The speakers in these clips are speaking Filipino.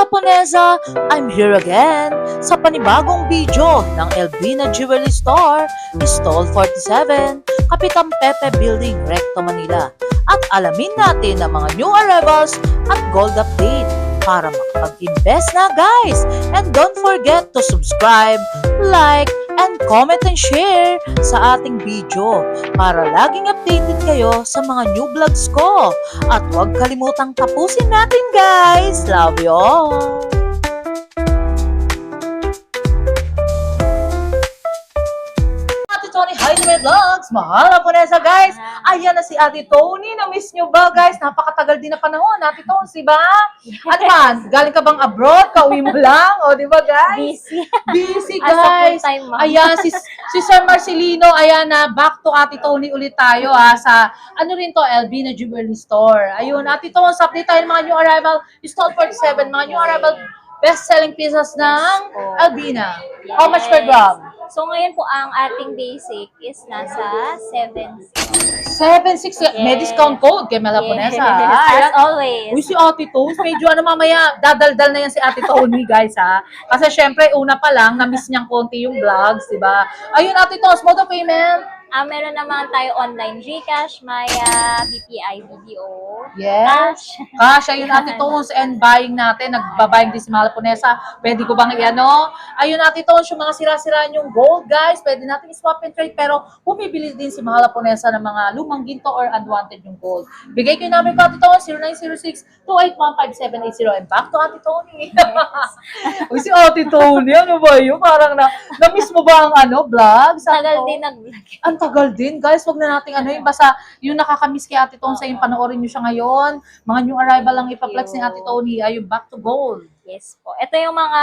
Halaponesa, I'm here again sa panibagong video ng Elvina Jewelry Store, Stall 47, Kapitan Pepe Building, Recto, Manila. At alamin natin ang mga new arrivals at gold update para makapag-invest na guys. And don't forget to subscribe, like, and comment and share sa ating video para laging updated kayo sa mga new vlogs ko. At huwag kalimutang tapusin natin guys. Love you all! Tony, hi to my vlogs! Halaponesa guys! Ayan na si Ate Tony. Na-miss nyo ba guys? Napakatagal din na panahon. Ate Tony, si ba? Ano ba? Galing ka bang abroad? Kauwi mo lang? O, di ba guys? Busy. Busy guys! Ayan, si Sir Marcelino. Ayan na, back to Ate Tony ulit tayo sa, ano rin to, Elvina Jewelry Store. Ayun, Ate Tony, update tayo ng mga new arrival. Stall 47, mga new arrival best-selling pieces ng Elvina. How much per gram? So, ngayon po, ang ating basic is nasa 7.6. 7.6. May discount code kay Halaponesa. As always. Uy, si Ate Tony, medyo mamaya, dadaldal na yan si Ate Tony, guys, ha? Kasi syempre, una pa lang, na-miss niyang konti yung vlogs, diba? Ayun, Ate Tony, mode of payment. Meron naman tayo online GCash, Maya, BPI, BDO. Yes. Cash, ayun, Ate Tony, and buying natin, nagbabaying din si Halaponesa. Pwede ko bang i-ano? Ayun, Ate Tony, yung mga sira-sira yung gold, guys, pwede natin swap and trade, pero bumibili din si Halaponesa ng mga lumang ginto or unwanted yung gold. Bigay ko yung number ko, Ate Tony, 0906-2815780. And back to Ate Tony. Uy, si Ate Tony, ano ba yun? Parang na-miss mo ba ang vlog? Tagal din nag-vlog. Ang tagal din, guys. Wag na nating basta yung nakakamiss kay Ate Tony sa yung panoorin nyo siya ngayon. Mga new arrival lang ipaplex ni Ate Tony. Ayun, back to gold. Yes po. Ito yung mga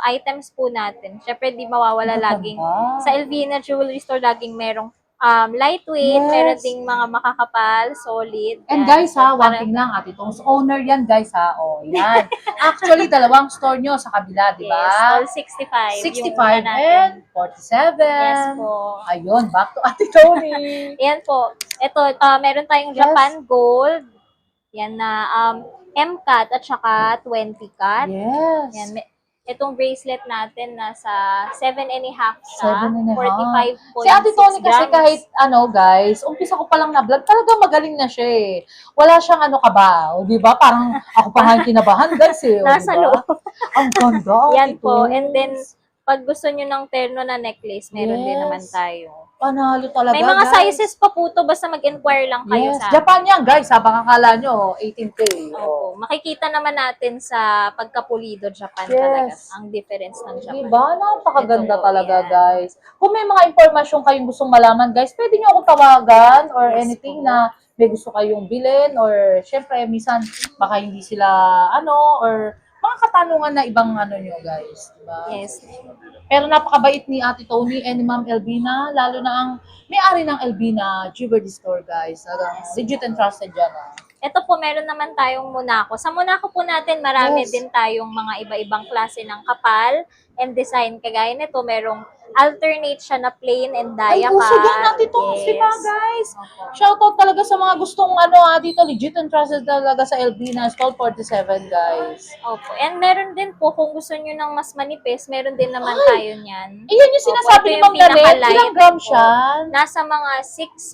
items po natin. Syempre, di mawawala laging. Sa Elvina Jewelry Store, laging merong lightweight, Yes. meron ding mga makakapal, solid. And guys one thing lang, Ate Tony. Owner yan, guys O, yan. Actually, dalawang store nyo sa kabila, di ba? Yes, all 65. 65 and 47. Yes po. Ayun, back to Ate Tony. Yan po. Ito, meron tayong Japan Gold. Yan na M-cut at saka 20-cut. Yes. Yan. Itong bracelet natin nasa 7.5 siya. 7.5. 45.6 Si Ate Tony kasi grams. kahit guys, umpisa ko pa lang na vlog, talaga magaling na siya eh. Wala siyang kaba. O, di ba? Parang ako pa nga yung kinabahan, guys eh. O, Nasa diba? loob. Ang ganda. Yan Ate po. Tony. And then, pag gusto nyo ng terno na necklace, meron din Yes. naman tayo. Panalo talaga, May mga guys. sizes pa po to, basta mag-inquire lang kayo Yes. sa Japan yan, guys. Baka akala nyo, 18K. Opo. Makikita naman natin sa pagkapulido Japan Yes. talaga. Ang difference ng Japan. Diba? Napakaganda Ito po, talaga, yan. guys. Kung may mga impormasyon kayong gustong malaman, guys, pwede nyo akong tawagan or Yes anything po. na may gusto kayong bilhin or syempre, minsan, baka hindi sila, or mga katanungan na ibang nyo, guys. Diba? Yes. Pero napakabait ni Ate Tony and ni Ma'am Elvina, lalo na ang may-ari ng Elvina Jewelry Store, guys. Legit and trusted yan. Ito po, meron naman tayong Monaco. Sa Monaco po natin, marami Yes. din tayong mga iba-ibang klase ng kapal and design. Kagaya nito, merong alternate siya na plain and Ay, dia uso cut. yan, Ate Tony, Yes. diba, guys? Opo. Shoutout talaga sa mga gustong dito, legit and trusted talaga sa Elvina, Stall 47, guys. Opo. And meron din po, kung gusto nyo ng mas manipis, meron din naman tayo niyan. Ayan yung sinasabi Opo, ni ito Ma'am yung Nalet, pinaka-light. ilang gram siya? Nasa mga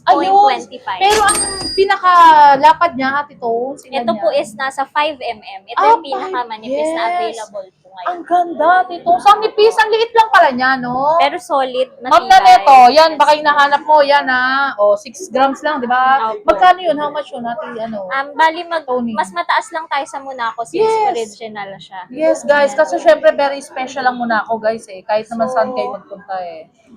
Ayun. 6.25. Pero ang pinaka-lapad niya, Ate Tony, Ito po is nasa 5 mm. Ito yung pinaka-manipis na available po ngayon. ang ganda, Ate Tony. Ang nipis, ang liit lang pala niya, no? Pero solid na Ma'am Nalet, yan, baka hinahanap mo, yan 6 grams lang, di ba? Opo. Magkano yun? How much yun, Ate, Bali, Tony? mas mataas lang tayo sa Monaco since Yes. original siya. Yes, guys, kasi syempre very special lang muna ako, guys, kahit naman saan kayo magpunta,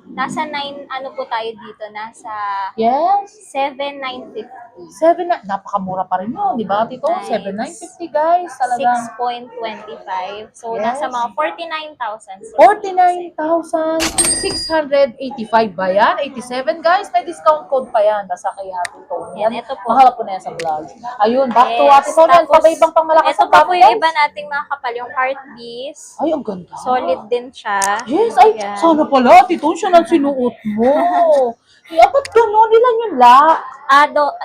Nasa 9, po tayo dito? Nasa Yes. 7,950. 7 napakamura pa rin yun, di ba, Tito? Nice. 7,950, guys, talagang 6.25. So, Yes. nasa mga 49,000. 49,685 ba yan? 87, guys, may discount code pa yan, nasa kay Ate Tony. Yan, ito po. Mahal po na yan sa vlog. Ayun, back to Yes, Ate Tony, tapos, pag-ibang pang malakas ito ang pa po dami, yung guys. iba nating mga kapal, yung heart beads. Ay, ang ganda. Solid din siya. Yes, ay, Ayan. sana pala, Tito, siya nang sinuot mo. Ba't gano'n? Ilan yung lock?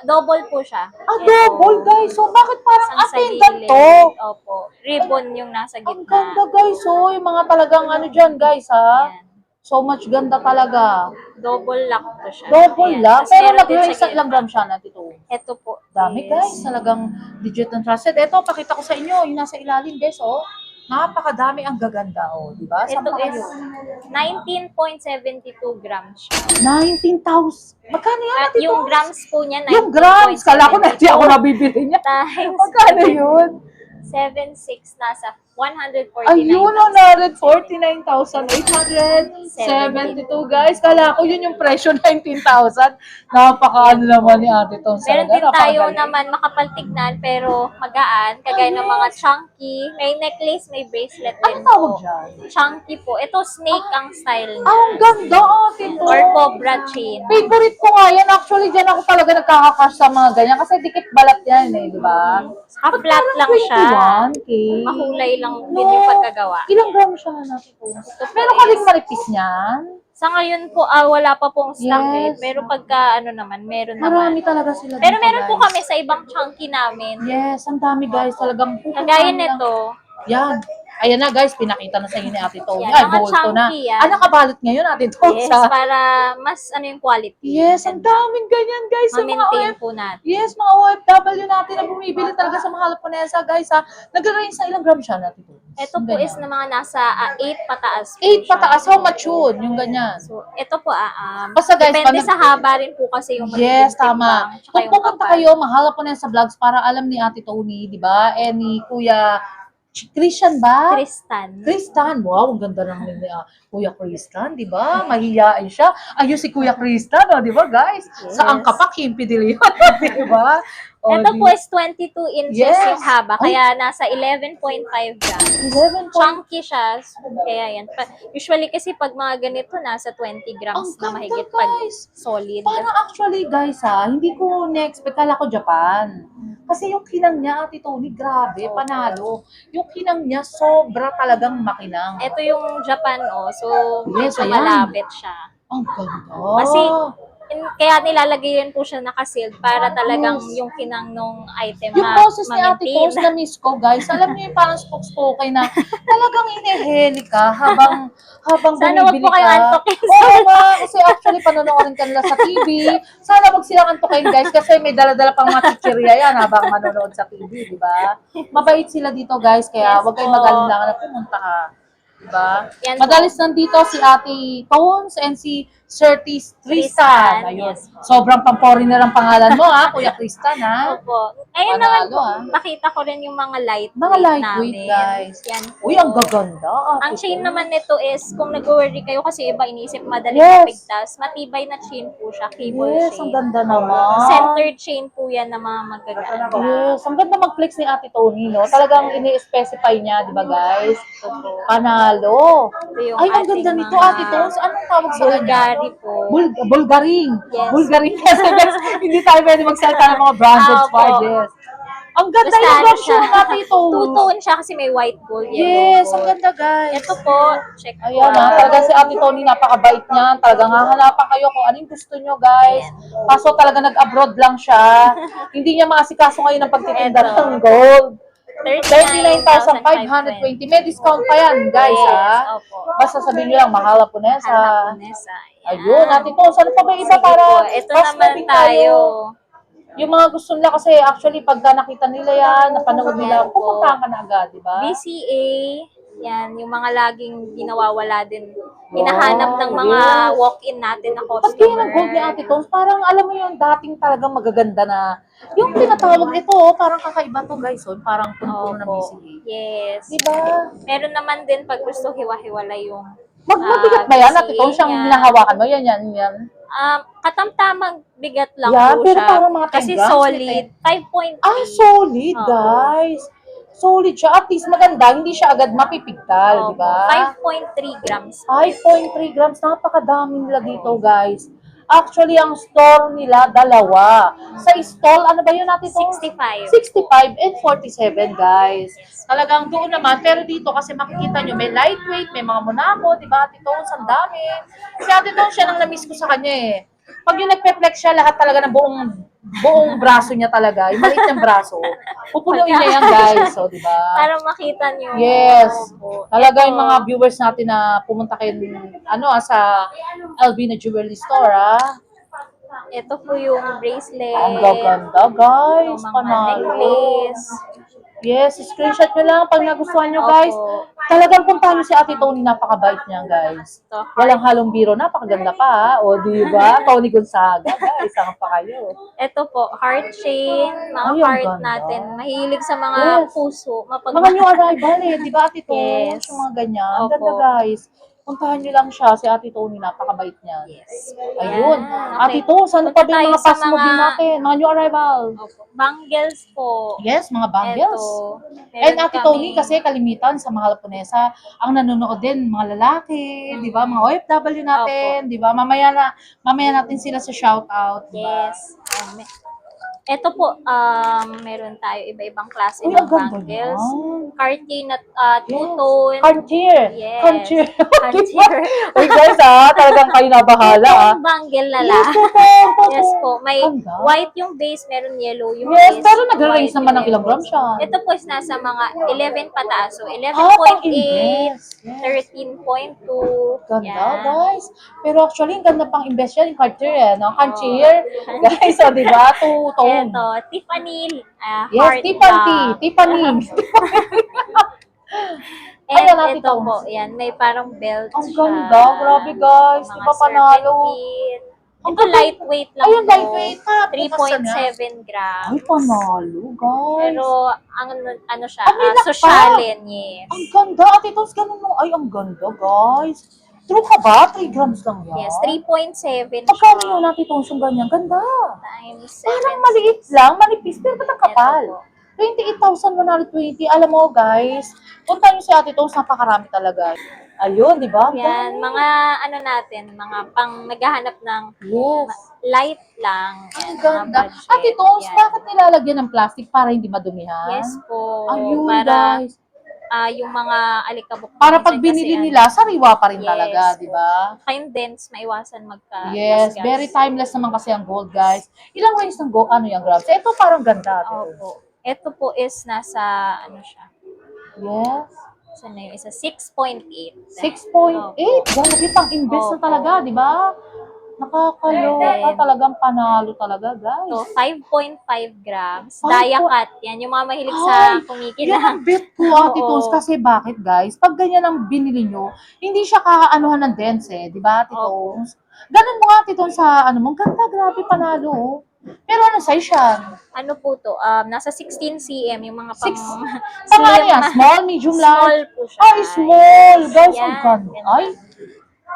Double po siya. Double, guys. So, bakit parang Isang sa attendant gilid. to? Opo. Ribbon yung nasa Ang gitna. ganda, guys. So, yung mga talagang ano dyan, guys, ha? Ayan. So much ganda talaga. Double lock po siya. Double Ayan. lang. Tas Pero meron din nag-raise sa gitna. ilang gram siya natin ito. Ito po. Dami, is- guys. Talagang legit and trusted. Ito, pakita ko sa inyo. Yung nasa ilalim, guys, oh. Napakadami ang gaganda, oh. Diba? Saan Ito pa is kayo? 19.72 grams siya. 19,000. Magkano yan At natin yung ito? grams po niya, 19.72. Yung grams. Kala ko na hindi ako nabibili niya. Times Magkano yun? 7.6 nasa 149. Ayun, 149,872, guys. Kala ko yun yung presyo, 19,000. Napaka ano naman ni Ate Tom. Meron din tayo naman makapaltignan pero magaan, kagaya ng mga chunky. May necklace, may bracelet Ano din tawag po. dyan? Chunky po. Ito snake ang style niya. Ang ganda, Ate Tom. Or cobra chain. Favorite ko nga yan. Actually, dyan ako talaga nagkakakas sa mga ganyan. Kasi dikit balat yan eh, di ba? Flat lang siya. 21K. Mahulay lang din yung pagkagawa. Ilang gram siya na natin po? Meron ka ding manipis niyan? Sa ngayon po, wala pa pong stock Yes. Pero pagka meron Marami naman. talaga sila Pero dito, meron po guys. kami sa ibang chunky namin. Yes, ang dami, guys. Talagang Kagaya pupuntahan lang. nito. Yan. Ayan na, guys. Pinakita na sa inyo ni Ate Tony. Yan, Ay, mga bolto na. chunky yan. Nakabalot ngayon, Ate Tony. Yes, para mas yung quality. Yes, ang daming ganyan, guys. Sa mga Ma-maintain po natin. Yes, mga OFW natin na bumibili talaga sa mga Japonesa, guys, ha. Nag-range sa ilang gram siya natin ito. Ito po is na mga nasa 8 pataas. po 8 siya. pataas. How much yun? Yung ganyan. So, ito po, Basta, guys, depende pag- sa haba rin po kasi yung Yes, magiging tama. timbang, tsaka Kung yung pupunta kapal. kayo, mahal po na sa vlogs para alam ni Ate Tony, di ba? Eh, ni Kuya Christian ba? Kristan, wow, ang ganda ng ni Kuya Kristan, di ba? Mahihiyain siya. Ayun si Kuya Kristan, oh, di ba, guys? Yes. Sa angkapak, Kimpi de Leon, di ba? Oh, Ito po is 22 inches Yes. yung haba, kaya nasa 11.5 grams. 11 Chunky siya, kaya yan. Usually kasi pag mga ganito, nasa 20 grams Ang na ganda, mahigit pag guys. solid. Parang actually, guys, ha, hindi ko na-expect. Kala ko Japan. Kasi yung kinang niya, Ate Tony, grabe, panalo. Yung kinang niya, sobra talagang makinang. Ito yung Japan, so Yes, medyo ayan. malapit siya. Ang ganda. Kasi, kaya nilalagay yun po siya nakasealed para talagang Yes. yung kinang nung item Yung boses ni Ate ma-maintain. Tos na miss ko, guys, alam niyo yung parang spoken na talagang ineheli ka habang Sana wag bumibili po kayo ka. antokin. Oo nga, kasi actually panonoorin ka nila sa TV. Sana wag silang antokin, guys, kasi may dala-dala pang mga chichirya yan habang manonood sa TV, di ba? Mabait sila dito, guys, kaya Yes wag kayong po. mag-alinlangan na pumunta ka. Diba? Yan Madalis nandito si Ate Tones and si Sir Tristan. Ayun. Yes po. Sobrang pang-foreigner ang pangalan mo, ha, Kuya Tristan, ha? Opo. Ayun naman Panalo, po, nakita ko rin yung mga lightweight Mga lightweight, namin. guys. Yan po. Uy, ang gaganda. Ang chain naman nito is, kung nag-worry kayo kasi iba inisip madali Yes. mapigtas, matibay na chain po siya, cable Yes, chain. ang ganda naman. Centered chain po yan na mga magaganda. Yes, ang ganda mag-flex ni Ate Tony, no? Talagang ini-specify niya, di ba, guys? Panalo. Ito yung Ay, ang ating ganda nito, mga Ate Tones. Anong tawag sa kanya? Bulgari po. Bulgaring. Yes. Bulgaring. Kasi guys, hindi tayo pwede magsalita ng mga branded Opo. sword. Yes. Ang ganda Basta yung ano version siya, ng Ate Tones. two-tone siya kasi may white gold, yellow Yes, gold. ang ganda, guys. Ito po, check po. Ayan ha, talaga si Ate Tony napakabait niyan. Talagang hahanapan kayo kung anong gusto nyo, guys. Kaso talaga nag-abroad lang siya. Hindi niya maasikaso ngayon ang pagtitinda Eto. ng gold. 39,520. 39,520. May discount pa yan, guys, Yes, ha? opo. Basta sabihin nyo lang, mahal Japonesa. Hanaponesa. Ayun, Ate Tony, ano pa ba isa para Ito mas naman mating tayo. Yung mga gusto nila kasi actually pagka nakita nila yan, napanood nila, Yan po. pupuntahan ka na agad, di ba? BCA, yan, yung mga laging ginawawala din. Hinahanap ng mga yes. walk-in natin na Pati customer. ng gold ni Ate Tones, parang alam mo yung dating talagang magaganda na, yung tinatawag ito, oh, parang kakaiba to, guys, oh, parang puno ng Opo. BCA. Yes. Di ba? Meron naman din pag gusto hiwa-hiwala yung Mabigat ba yan, Ate BCA Tones, siyang niya. hinahawakan mo? Yan. Katamtamang bigat lang Yan, po pero siya. parang mga 10 Kasi grams, solid. 5.3. Solid, Oo. guys. Solid siya. At least maganda, hindi siya agad mapipigtal, di Opo. ba? 5.3 grams. 5.3 grams. Napakadami nila dito, guys. Actually, ang store nila, dalawa. Sa stall, ano ba yun natin ito? 65. 65 and 47, guys. Talagang doon naman. Pero dito, kasi makikita nyo, may lightweight, may mga Monaco, di ba? Ate Tones, ang dami. Si Ate Tones, siya nang na-miss ko sa kanya eh. Pag yung nagpe-flex siya, lahat talaga ng buong braso niya talaga, yung maliit niyang braso, pupunuin niya yan, guys. So, di ba? Para makita nyo. Yes. Opo. Talaga Ito, yung mga viewers natin na pumunta kayo sa Alvina Jewelry Store, ito po yung bracelet. Ang gaganda, guys. Ito, mga Panalo. necklace. Yes, screenshot nyo lang pag nagustuhan nyo, guys. Opo. Talagang puntahan nyo si Ate Tony, napakabait niya, guys. Ito, Walang halong biro, napakaganda pa, ha? O, di ba? Tony Gonzaga, guys. Saan pa kayo? ito po, heart chain, mga Ay, ang heart ganda. natin. Mahilig sa mga Yes. puso. Mga new arrival, di ba, Ate Tony? Yes. Yung mga ganyan. Ang Opo. ganda, guys. Puntahan nyo lang siya, si Ate Tony, napakabait niya. Yes. Ayun. Yan. Ate Tony, saan Punta pa ba yung tayo mga sa fast movie natin? Mga new arrival. Opo. Bangles po. Yes, mga bangles. Ito. And Meron Ate Tony, kaming- kasi kalimitan sa mga Japonesa, ang nanonood din, mga lalaki, di ba? Mga OFW natin, di ba? Mamaya natin sila sa shoutout, di ba? Yes. Ito po, meron tayo iba-ibang klase Uy, ng ang ganda bangles. niyan. Cartier na Yes. two-tone. Cartier. Yes. Cartier. Cartier. Uy guys talagang kayo na bahala Itong bangle na lang. Yes, totoo. Yes po. May Ganda. white yung base, meron yellow yung Yes, base. pero nag-range white naman yung ng ilang grams siya. Ito po is nasa mga 11 pataas. So, 11.8, pang-invest. Yes. 13.2. Ganda, yan. guys. Pero actually, ang ganda pang invest yan, yung Cartier, no? Cartier. Guys, so, di ba? Two-tone. Ito, Tiffany Yes, heart Tiffany. love. Tiffany. And Ayan, natin ito to. po, yan, may parang belt Ang siya. ganda. Grabe, guys. Di Mga ba panalo? serpentine. Ang Ito ganda. lightweight lang Ayun, po. lightweight, ha? Buksan niya. 3.7 grams. Ay, panalo, guys. Pero, ang ano siya, Ang milak pa. sosyalin, yes. Ang ganda. Ate Tos, ganun mo. Ay, ang ganda, guys. True ka ba? 3 grams lang yan? Yes, 3.7 Pagkano siya. yun natin Tos yung ganyan? Ganda. Times 7. Parang maliit lang, manipis, pero ba't ang kapal? Ito po. 28,120. Alam mo, guys, punta nyo si Ate Tos, napakarami talaga. Ayun, di ba? Yan, mga ano natin, mga pang naghahanap ng Yes. light lang. Ang Yan, mga ganda. budget. Ate Tos, Yan. bakit nilalagyan ng plastic para hindi madumihan? Yes po. Ayun, para guys. yung mga alikabok. Para pag minsan binili kasi, nila, sariwa pa rin Yes. talaga, di ba? Kayong dents, maiwasan magka Yes, gasgas. very timeless naman kasi ang gold, guys. Ilang range ng gold, ano yung grams? Ito parang ganda. Ate Tos. Opo. Ito po is nasa, ano siya, Yes. saan na yung isa? 6.8. 6.8. Grabe, pang-invest na Opo. talaga, di ba? Nakakaloka, Then, talagang panalo talaga, guys. So, 5.5 grams. 5 Daya cut. Yan, yung mga mahilig sa Ay, Yan kumikina. ang bet ko, Ate Oo. Tos. Kasi bakit, guys? Pag ganyan ang binili nyo, hindi siya kakaanuhan ng dents di ba, Ate Opo. Tos? Ganun mo, Ate Tos, sa ano mo. Ganda, grabe, panalo. oh. Pero ano size siya? Ano po to? Nasa 16 cm. Yung mga pang Pang ano slim yan? na- Small, medium, Small large? po siya. Ay, small. Guys, ang Yan, ganda. ganda. Ay,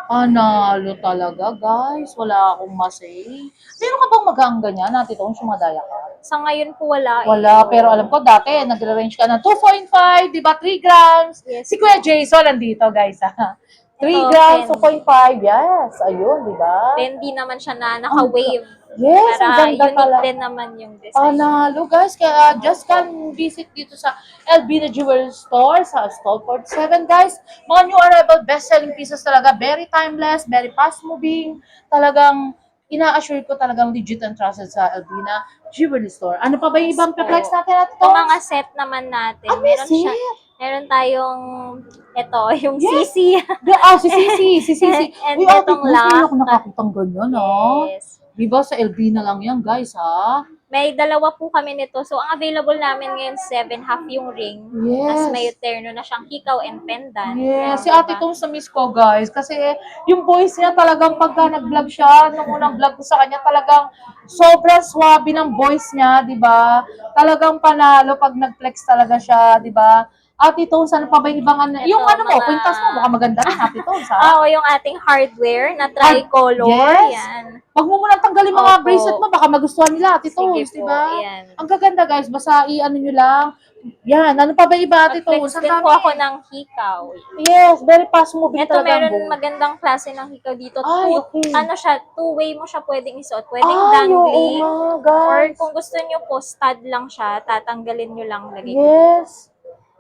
panalo talaga, guys. Wala akong masay. Meron ka bang magaang ganyan, Ate Tos, yung madaya ka? Sa ngayon po wala. Wala, pero alam ko dati, nagre-range ka ng 2.5, di ba? 3 grams. Yes. Si Kuya Jason nandito, guys, ha? 3 Ito, grams, 10. 2.5, yes. Ayun, di ba? Then, di naman siya na naka-wave. Yes, ang Para ganda unique pala. din naman yung design. Panalo, guys. Kaya just can visit dito sa Elvina Jewelry Store sa Stall 47, guys. Mga new arrival, best-selling pieces talaga. Very timeless, very fast-moving. Talagang ina-assure ko talagang legit and trusted sa Elvina Jewelry Store. Ano pa ba yung ibang po. flex natin at Ito mga set naman natin. Ano set? Meron tayong, ito, yung Yes. CC. Si Sisi, si Sisi. And Uy, Ate itong Tos, hindi ako lock. nakakitang ganyan, ha? Yes. Di ba sa Elvina lang yan, guys, ha? May dalawa po kami nito. So, ang available namin ngayon, 7, half yung ring. Yes. Tapos may terno na siyang hikaw and pendant. Yes, Yan, si Ate diba? Tom sa miss ko, guys. Kasi yung voice niya talagang pagka nag-vlog siya, nung unang vlog ko sa kanya, talagang sobrang swabe ng voice niya, di ba? Talagang panalo pag nag-flex talaga siya, di ba? Ate Tom, ano pa ba yung ibang ano? Yung ano mo, mga- kwintas mo, baka maganda rin, Ate Tom, ha? Oo, yung ating hardware na tricolor. Yes. Yan. Wag mo munang tanggalin mga Opo. bracelet mo, baka magustuhan nila, Ate Tom, Sige di po, ba? yan. Ang gaganda, guys, basta i-ano nyo lang. Yan, ano pa ba iba, Ate Tom? Mag-flex Ang din dami. po ako ng hikaw. Yes, very fast moving Ito, talaga. ang meron buhok. magandang klase ng hikaw dito. Ay, okay. Ano siya, two-way mo siya pwedeng isuot. Pwedeng Ay, oo dangling. nga, Or guys. kung gusto nyo po, stud lang siya, tatanggalin nyo lang. Lagay ko. Yes.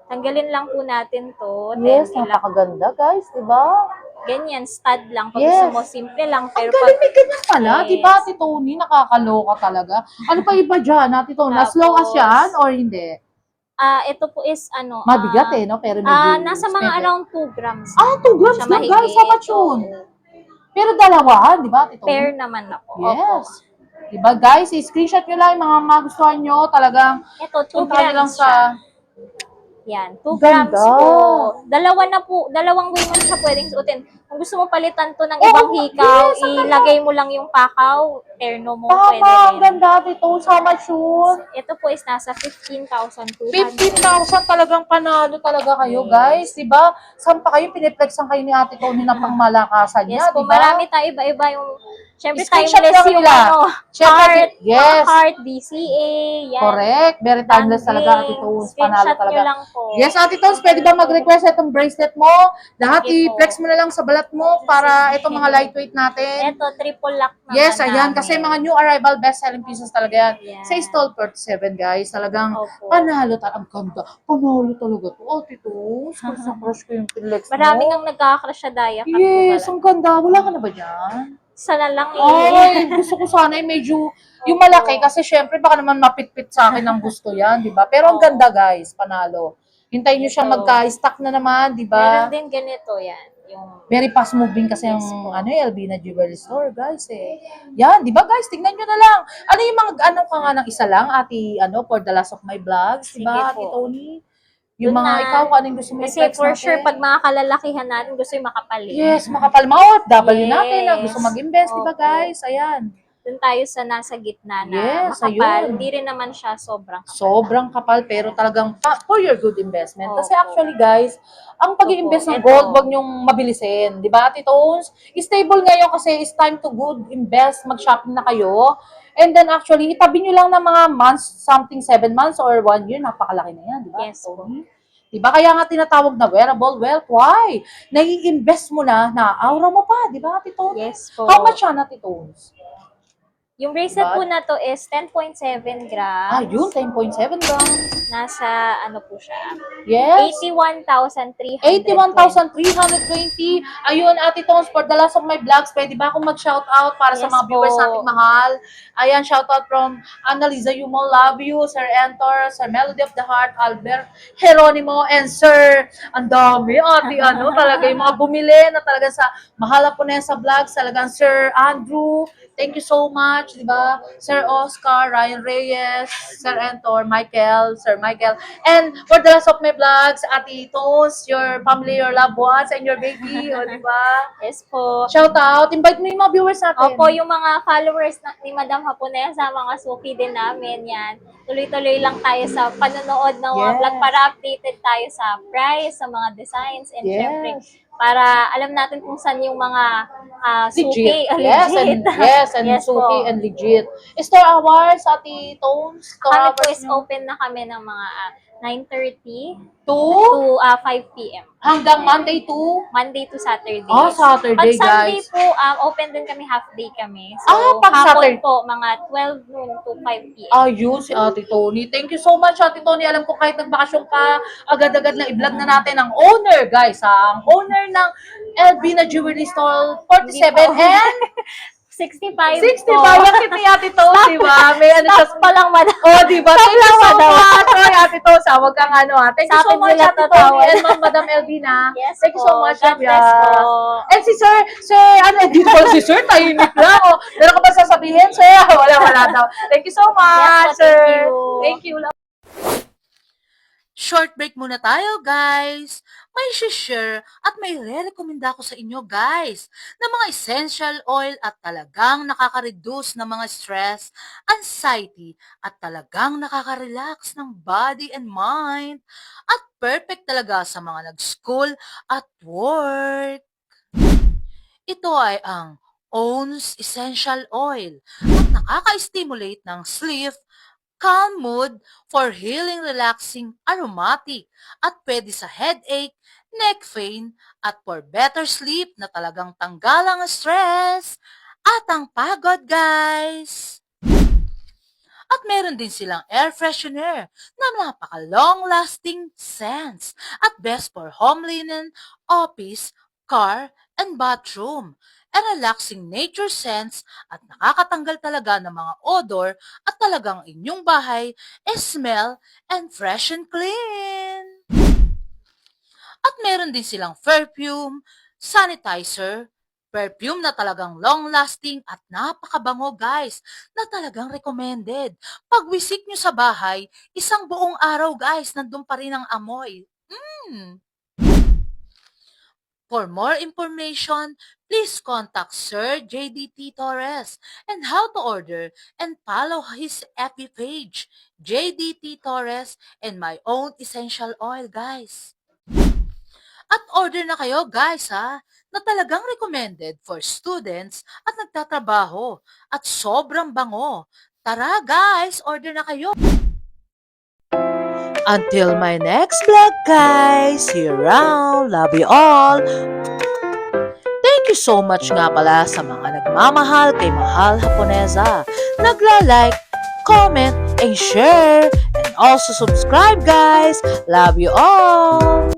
Tanggalin lang po natin to. Yes, then ilak. napakaganda, guys, di ba? ganyan, stud lang. Pag Yes. gusto mo, simple lang. Ang Pero pag, galing, may ganyan pala. yes. Di ba, Ate Tony? Nakakaloka talaga. Ano pa iba dyan, Ate Tony? As low as Tapos, yan or hindi? ito po is, Mabigat eh, no? Pero medyo nasa mga expensive. around 2 grams. 2 grams Siya lang, guys. How much mahigit. yun? Oo. Pero dalawahan, di ba, Ate Tony? Pair naman ako. Yes. Opo. Diba guys, i-screenshot nyo lang yung mga magustuhan nyo. Talagang Ito, 2 puntahan nyo lang grams siya. sa... Yan, 2 Ganda. grams po. Dalawang way mo na siya pwedeng suotin. Kung gusto mo palitan to ng Oo, ibang hikaw, yes, ang ganda. ilagay mo lang yung pakaw, terno mo, Tama, pwede ang rin. ganda, Ate Tony. How much yun? Ito po is nasa 15,200. 15,000 talagang panalo talaga kayo, Yes. guys. Diba? Saan pa kayo? Piniplexian kayo ni Ate Tony na pangmalakasan Yes niya, po, diba? marami tayo iba-iba yung, syempre Screenshot timeless lang yung nila. heart, Syempre, yes. heart, BCA, yan. Correct. Very timeless talaga, Ate Tones. Panalo Screenshot nyo talaga. lang po. Yes, Ate Tones, pwede ba mag-request itong bracelet mo? Lahat Sige po. i-flex mo na lang sa balat mo para itong mga lightweight natin. Ito, triple lock naman Yes, ayan. namin. Kasi mga new arrival best-selling pieces talaga yan. Yan. Sa stall 47, guys. Talagang Opo. panalo talaga. Ang ganda. Panalo talaga to. Oh, Tito. Crush na crush ko yung pinlex mo. Maraming ang nagkaka-crush sa Daya. Yes, ang ganda. Wala ka na ba dyan? Sana lang Ay, gusto ko sana medyo yung malaki kasi syempre baka naman mapitpit sa akin ng gusto yan, di ba? Pero ang ganda guys, panalo. Hintayin nyo siyang Ito. magka-stock na naman, di ba? Meron din ganito yan. Yung Very fast moving kasi yung Yes po. LB na jewelry store, guys eh. Yan, di ba guys? Tingnan nyo na lang. Ano yung mga, ano ka nga ng isa lang, ati, for the last of my vlogs, di ba, Sige Ate po. Tony? Yung Dun mga na. ikaw, kung ano yung gusto mo Kasi i-flex for natin. sure, pag mga kalalakihan natin, gusto yung makapalit. Yes, makapal mga OFW natin na Yes. gusto mag-invest, di ba Opo. guys? Ayan. Doon tayo sa nasa gitna na Yes, makapal. ayun. Hindi rin naman siya sobrang kapal. Sobrang kapal pero talagang for your good investment. Kasi Opo. actually guys, ang pag-i-invest ng Opo, gold, ito. wag niyong mabilisin. Di ba, Ate Tones? Stable ngayon kasi it's time to good invest. Mag-shopping na kayo. And then actually, itabi niyo lang ng mga months, something 7 months or 1 year, napakalaki na yan. Di ba, Yes Ate po. Tony? Diba? Kaya nga tinatawag na wearable wealth. Why? Nai-invest mo na, aura mo pa. Di ba, Ate Tones? Yes po. How much yan, Ate Tones? Yung bracelet Diba? po na to is 10.7 grams. Yun, 10.7 grams. Nasa, ano po siya? Yes. 81,320. 81,320. Ayun, Ate Tones, for the last of my vlogs, pwede ba akong mag-shoutout para sa Yes mga viewers po. nating mahal? Ayan, shoutout from Annalisa Yumo, love you, Sir Entor, Sir Melody of the Heart, Albert Geronimo, and Sir, ang dami, ate, talaga yung mga bumili na talaga sa mahala po na yan sa vlogs, talagang Sir Andrew, thank you so much, di ba? Sir Oscar, Ryan Reyes, Sir Entor, Sir Michael, and for the rest of my vlogs, Ate Tones, your family, your loved ones, and your baby, di ba? Yes po. Shout out, invite mo yung mga viewers natin. Opo, yung mga followers ni Madam Haponesa, mga suki din namin yan. Tuloy-tuloy lang tayo sa panonood ng mga Yes. vlog para updated tayo sa price, sa mga designs, and Yes. syempre, para alam natin kung saan yung mga suki. Legit. Yes, and Yes suki po. and legit. Store hours, Ate Tones? Store Kami po hours is nyo? open na kami ng mga 9:30 Two? to 5 p.m. Hanggang Monday to? Monday to Saturday. Saturday, Pag Sunday guys. po, open din kami half day kami. So, Pag hapon Saturday. po, mga 12 noon to 5 p.m. Ayun, si Ate Tony. Thank you so much, Ate Tony. Alam ko kahit nagbakasyon ka, agad-agad na i-vlog na natin ang owner, guys. Ang owner ng LB na Jewelry Store 47 Hindi pa. and 65 65. po. Ang cute ni Ate Tony, di ba? May ano siya. Stop pa lang, madam. Di ba? Thank you so much. Oy, Ate Tos, huwag kang Thank you Sa so akin much, sila Ate tatawa. Tony and Madam Elvina. Yes Thank you po. so much, God Abia. bless po. And si dito pala si Sir, tahimik lang. Meron ka ba sasabihin, Sir? Wala daw. Thank you so much, Yes po, Sir. thank you. Thank you. Short break muna tayo, guys. May share at may re-recommenda ko sa inyo, guys, na mga essential oil at talagang nakaka-reduce ng mga stress, anxiety, at talagang nakaka-relax ng body and mind. At perfect talaga sa mga nag-school at work. Ito ay ang OWN's Essential Oil at nakaka-stimulate ng sleep, calm mood, for healing, relaxing, aromatic, at pwede sa headache, neck pain, at for better sleep na talagang tanggalang ang stress at ang pagod, guys. At meron din silang air freshener na napaka-long-lasting scents at best for home linen, office, car, and bathroom. A relaxing nature sense at nakakatanggal talaga ng mga odor at talagang inyong bahay smell and fresh and clean. At meron din silang perfume, sanitizer, perfume na talagang long-lasting at napakabango guys, na talagang recommended. Pag visit nyo sa bahay, isang buong araw guys, nandun pa rin ang amoy. For more information, please contact Sir JDT Torres and how to order and follow his FB page, JDT Torres and my own essential oil guys. At order na kayo guys ha, na talagang recommended for students at nagtatrabaho at sobrang bango. Tara guys, order na kayo. Until my next vlog guys, see you around, love you all. Thank you so much nga pala sa mga nagmamahal kay Mahal Haponesa, nagla-like, comment, and share, and also subscribe guys. Love you all.